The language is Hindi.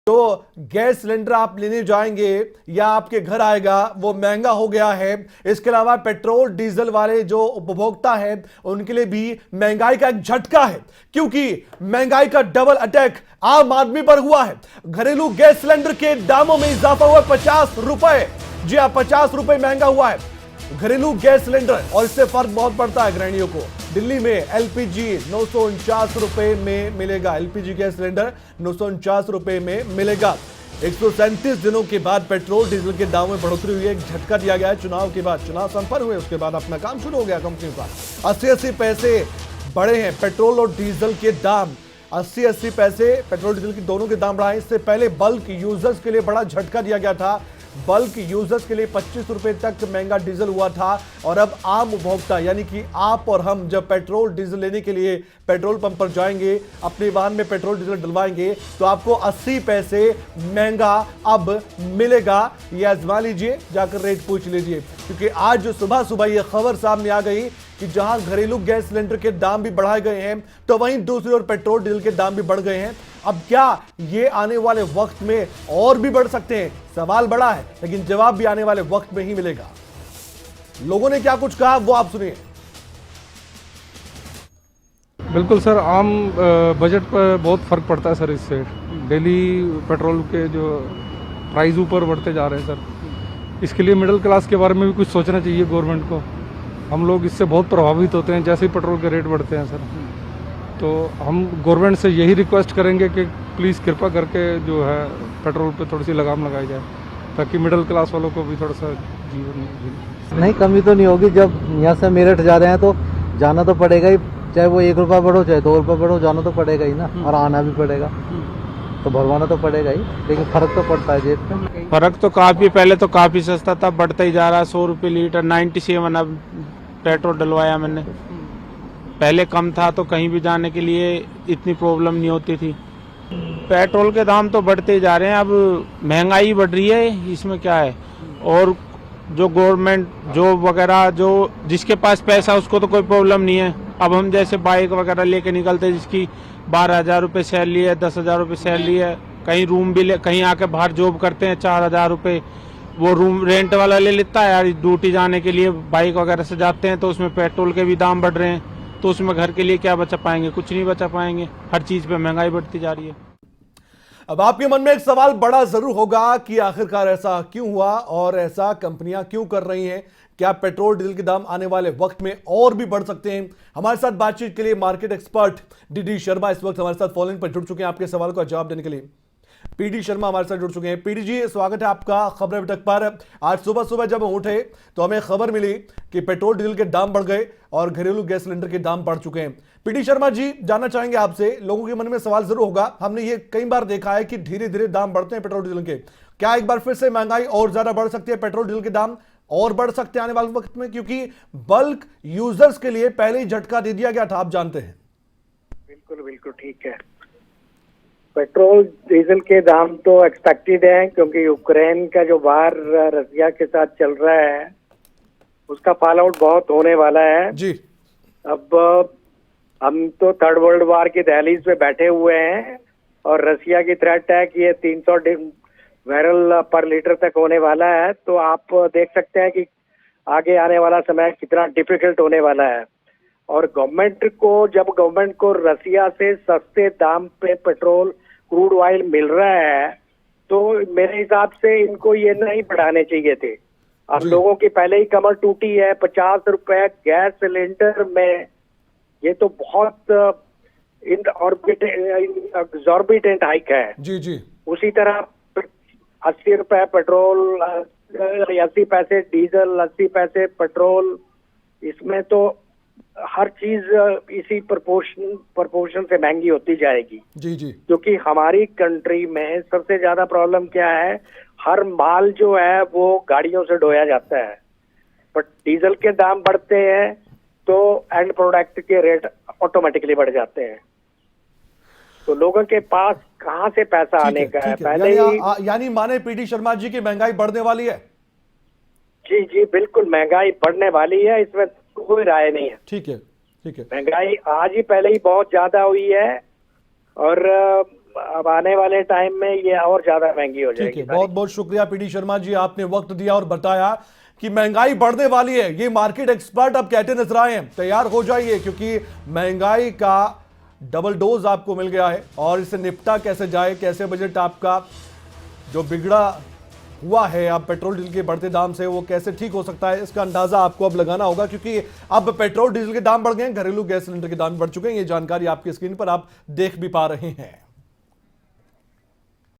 तो गैस सिलेंडर आप लेने जाएंगे या आपके घर आएगा वो महंगा हो गया है। इसके अलावा पेट्रोल डीजल वाले जो उपभोक्ता है उनके लिए भी महंगाई का एक झटका है, क्योंकि महंगाई का डबल अटैक आम आदमी पर हुआ है। घरेलू गैस सिलेंडर के दामों में इजाफा हुआ 50 रुपए। जी हाँ, 50 रुपए महंगा हुआ है घरेलू गैस सिलेंडर, और इससे फर्क बहुत पड़ता है गृहिणियों को। दिल्ली में एलपीजी 949 रुपए में मिलेगा, एलपीजी गैस सिलेंडर 949 रुपए में मिलेगा। 137 दिनों के बाद पेट्रोल डीजल के दामों में बढ़ोतरी हुई है, एक झटका दिया गया है चुनाव के बाद। चुनाव संपन्न हुए उसके बाद अपना काम शुरू हो गया कंपनियों का। 80-80 पैसे बढ़े हैं पेट्रोल और डीजल के दाम, 80-80 पैसे पेट्रोल डीजल के दोनों के दाम बढ़ाए। इससे पहले बल्क यूजर्स के लिए बड़ा झटका दिया गया था। बल्क यूजर्स के लिए 25 रुपए तक महंगा डीजल हुआ था, और अब आम उपभोक्ता यानी कि आप और हम जब पेट्रोल डीजल लेने के लिए पेट्रोल पंप पर जाएंगे, अपने वाहन में पेट्रोल डीजल डलवाएंगे, तो आपको 80 पैसे महंगा अब मिलेगा। ये आजमा लीजिए, जाकर रेट पूछ लीजिए, क्योंकि आज जो सुबह सुबह ये खबर सामने आ गई कि जहां घरेलू गैस सिलेंडर के दाम भी बढ़ाए गए हैं, तो वहीं दूसरी ओर पेट्रोल डीजल के दाम भी बढ़ गए हैं। अब क्या ये आने वाले वक्त में और भी बढ़ सकते हैं? सवाल बड़ा है, लेकिन जवाब भी आने वाले वक्त में ही मिलेगा। लोगों ने क्या कुछ कहा वो आप सुनिए। बिल्कुल सर, आम बजट पर बहुत फर्क पड़ता है सर। इससे डेली पेट्रोल के जो प्राइस ऊपर बढ़ते जा रहे हैं सर, इसके लिए मिडिल क्लास के बारे में भी कुछ सोचना चाहिए गवर्नमेंट को। हम लोग इससे बहुत प्रभावित होते हैं जैसे ही पेट्रोल के रेट बढ़ते हैं सर। तो हम गवर्नमेंट से यही रिक्वेस्ट करेंगे कि प्लीज़ कृपा करके जो है पेट्रोल पे थोड़ी सी लगाम लगाई जाए, ताकि मिडिल क्लास वालों को भी थोड़ा सा जीवन नहीं, कमी तो नहीं होगी। जब यहाँ से मेरठ जा रहे हैं तो जाना तो पड़ेगा ही, चाहे वो 1 रुपया बढ़ो चाहे 2 रुपया बढ़ो, जाना तो पड़ेगा ही ना, और आना भी पड़ेगा, तो भरवाना तो पड़ेगा ही। लेकिन फर्क तो पड़ता है जेब पे। फर्क तो काफ़ी, पहले तो काफ़ी सस्ता था, बढ़ता ही जा रहा है। 100 रुपये लीटर 97 अब पेट्रोल डलवाया मैंने। पहले कम था तो कहीं भी जाने के लिए इतनी प्रॉब्लम नहीं होती थी। पेट्रोल के दाम तो बढ़ते ही जा रहे हैं, अब महंगाई बढ़ रही है, इसमें क्या है। और जो गवर्नमेंट जॉब वगैरह, जो जिसके पास पैसा उसको तो कोई प्रॉब्लम नहीं है। अब हम जैसे बाइक वगैरह लेके निकलते हैं, जिसकी 12,000 रुपये सैलरी है, 10,000 रुपये सैलरी है, कहीं रूम भी कहीं आके बाहर जॉब करते हैं, 4,000 रुपये वो रूम रेंट वाला ले लेता है यार। ड्यूटी जाने के लिए बाइक वगैरह से जाते हैं, तो उसमें पेट्रोल के भी दाम बढ़ रहे हैं, तो उसमें घर के लिए क्या बचा पाएंगे? कुछ नहीं बचा पाएंगे। हर चीज़ पे महंगाई बढ़ती जा रही है। अब आपके मन में एक सवाल बड़ा जरूर होगा कि आखिरकार ऐसा क्यों हुआ और ऐसा कंपनियां क्यों कर रही हैं? क्या पेट्रोल डीजल के दाम आने वाले वक्त में और भी बढ़ सकते हैं? हमारे साथ बातचीत के लिए मार्केट एक्सपर्ट डी शर्मा इस वक्त हमारे साथ फोन इन पर जुड़ चुके हैं आपके सवाल का जवाब देने के लिए। पीडी शर्मा हमारे साथ जुड़ चुके हैं। पीडी जी, स्वागत है आपका खबर अभी तक पर। आज सुबह सुबह जब हम उठे तो हमें खबर मिली कि पेट्रोल डीजल के दाम बढ़ गए और घरेलू गैस सिलेंडर के दाम बढ़ चुके हैं। पीडी शर्मा जी, जानना चाहेंगे आपसे, लोगों के मन में सवाल जरूर होगा, हमने ये कई बार देखा है कि धीरे धीरे दाम बढ़ते हैं पेट्रोल डीजल के, क्या एक बार फिर से महंगाई और ज्यादा बढ़ सकती है? पेट्रोल डीजल के दाम और बढ़ सकते हैं आने वाले वक्त में, क्योंकि बल्क यूजर्स के लिए पहले ही झटका दे दिया गया था, आप जानते हैं। बिल्कुल बिल्कुल ठीक है। पेट्रोल डीजल के दाम तो एक्सपेक्टेड है, क्योंकि यूक्रेन का जो वार रसिया के साथ चल रहा है उसका फॉल आउट बहुत होने वाला है जी। अब हम तो थर्ड वर्ल्ड वार की दहलीज पे बैठे हुए हैं, और रसिया की थ्रेट है कि ये 300 बैरल पर लीटर तक होने वाला है। तो आप देख सकते हैं कि आगे आने वाला समय कितना डिफिकल्ट होने वाला है। और जब गवर्नमेंट को रसिया से सस्ते दाम पे पेट्रोल क्रूड ऑयल मिल रहा है, तो मेरे हिसाब से इनको ये नहीं बढ़ाने चाहिए थे। अब लोगों की पहले ही कमर टूटी है। 50 रुपए गैस सिलेंडर में, ये तो बहुत एग्जॉर्बिटेंट हाइक है। जी जी। उसी तरह 80 रुपए पेट्रोल, 80 पैसे डीजल, 80 पैसे पेट्रोल, इसमें तो हर चीज इसी प्रपोर्शन से महंगी होती जाएगी। जी जी। क्योंकि हमारी कंट्री में सबसे ज्यादा प्रॉब्लम क्या है, हर माल जो है वो गाड़ियों से ढोया जाता है, बट डीजल के दाम बढ़ते हैं तो एंड प्रोडक्ट के रेट ऑटोमेटिकली बढ़ जाते हैं। तो लोगों के पास कहाँ से पैसा आने का है? पहले ही यानी माने पीडी शर्मा जी की महंगाई बढ़ने वाली है। जी जी बिल्कुल, महंगाई बढ़ने वाली है, इसमें कोई राय नहीं है। ठीक है ठीक है। महंगाई आज ही पहले ही बहुत ज्यादा हुई है, और अब आने वाले टाइम में ये और ज्यादा महंगी हो ठीक जाएगी। है, बहुत बहुत शुक्रिया पीडी शर्मा जी, आपने वक्त दिया और बताया कि महंगाई बढ़ने वाली है। ये मार्केट एक्सपर्ट अब कहते नजर आए हैं, तैयार हो जाइए क्योंकि महंगाई का डबल डोज आपको मिल गया है और इससे निपटा कैसे जाए, कैसे बजट आपका जो बिगड़ा हुआ है अब पेट्रोल डीजल के बढ़ते दाम से वो कैसे ठीक हो सकता है, इसका अंदाजा आपको अब लगाना होगा क्योंकि अब पेट्रोल डीजल के दाम बढ़ गए हैं, घरेलू गैस सिलेंडर के दाम बढ़ चुके हैं। ये जानकारी आपकी स्क्रीन पर आप देख भी पा रहे हैं।